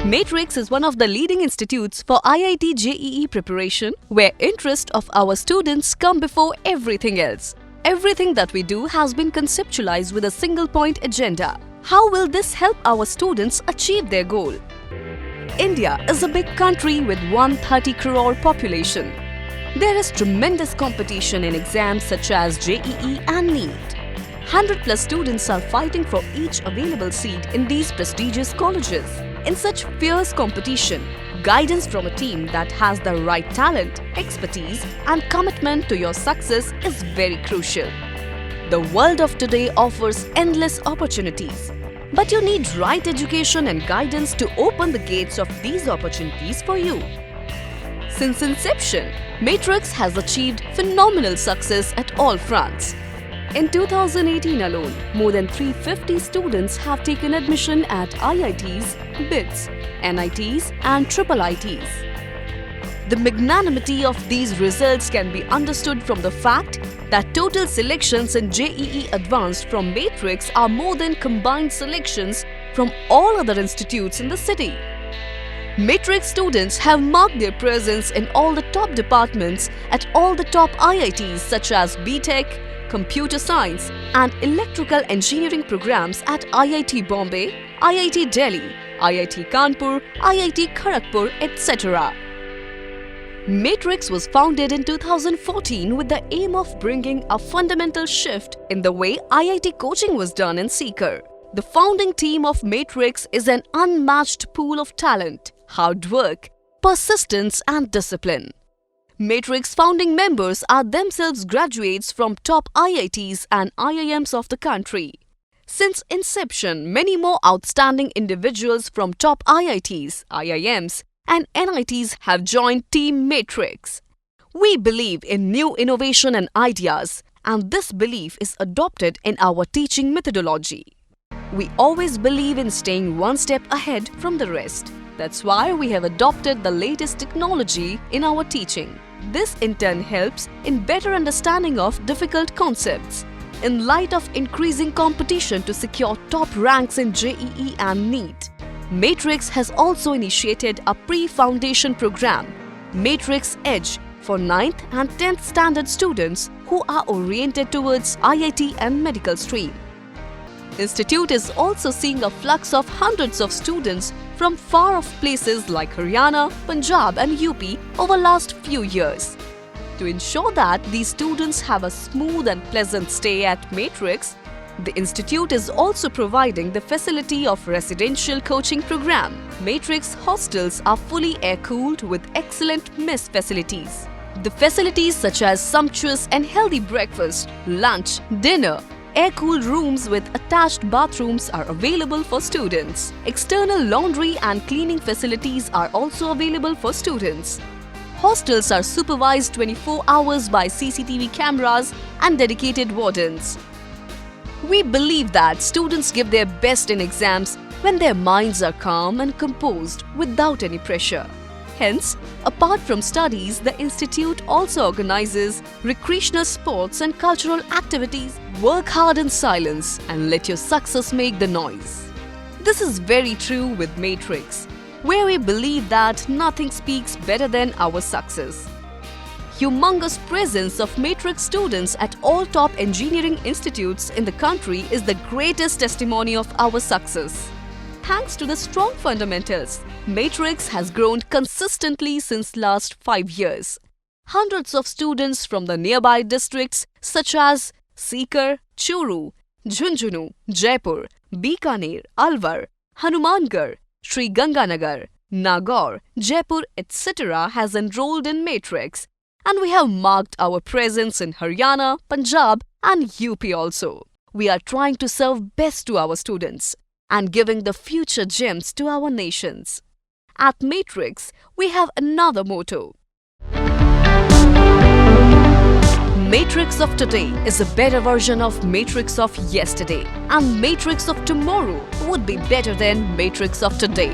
Matrix is one of the leading institutes for IIT JEE preparation, where interest of our students come before everything else. Everything that we do has been conceptualized with a single point agenda. How will this help our students achieve their goal? India is a big country with 130 crore population. There is tremendous competition in exams such as JEE and NEET. 100 plus students are fighting for each available seat in these prestigious colleges. In such fierce competition, guidance from a team that has the right talent, expertise and commitment to your success is very crucial. The world of today offers endless opportunities, but you need right education and guidance to open the gates of these opportunities for you. Since inception, Matrix has achieved phenomenal success at all fronts. In 2018 alone, more than 350 students have taken admission at IITs, BITS, NITs and IIITs. The magnanimity of these results can be understood from the fact that total selections in JEE Advanced from Matrix are more than combined selections from all other institutes in the city. Matrix students have marked their presence in all the top departments at all the top IITs such as BTech, Computer Science and Electrical Engineering programs at IIT Bombay, IIT Delhi, IIT Kanpur, IIT Kharagpur, etc. Matrix was founded in 2014 with the aim of bringing a fundamental shift in the way IIT coaching was done in Sikar. The founding team of Matrix is an unmatched pool of talent, hard work, persistence and discipline. Matrix founding members are themselves graduates from top IITs and IIMs of the country. Since inception, many more outstanding individuals from top IITs, IIMs and NITs have joined Team Matrix. We believe in new innovation and ideas, and this belief is adopted in our teaching methodology. We always believe in staying one step ahead from the rest. That's why we have adopted the latest technology in our teaching. This in turn helps in better understanding of difficult concepts. In light of increasing competition to secure top ranks in JEE and NEET, Matrix has also initiated a pre-foundation program, Matrix Edge, for 9th and 10th standard students who are oriented towards IIT and medical stream. Institute is also seeing a flux of hundreds of students from far-off places like Haryana, Punjab and UP over last few years. To ensure that these students have a smooth and pleasant stay at Matrix, the institute is also providing the facility of residential coaching program. Matrix hostels are fully air-cooled with excellent mess facilities. The facilities such as sumptuous and healthy breakfast, lunch, dinner, air-cooled rooms with attached bathrooms are available for students. External laundry and cleaning facilities are also available for students. Hostels are supervised 24 hours by CCTV cameras and dedicated wardens. We believe that students give their best in exams when their minds are calm and composed without any pressure. Hence, apart from studies, the institute also organizes recreational sports and cultural activities. Work hard in silence and let your success make the noise. This is very true with Matrix, where we believe that nothing speaks better than our success. Humongous presence of Matrix students at all top engineering institutes in the country is the greatest testimony of our success. Thanks to the strong fundamentals, Matrix has grown consistently since last 5 years. Hundreds of students from the nearby districts such as Sikar, Churu, Jhunjhunu, Jaipur, Bikaner, Alwar, Hanumangarh, Sri Ganganagar, Nagaur, Jaipur, etc. has enrolled in Matrix, and we have marked our presence in Haryana, Punjab and UP also. We are trying to serve best to our students and giving the future gems to our nations. At Matrix, we have another motto. Matrix of today is a better version of Matrix of yesterday, and Matrix of tomorrow would be better than Matrix of today.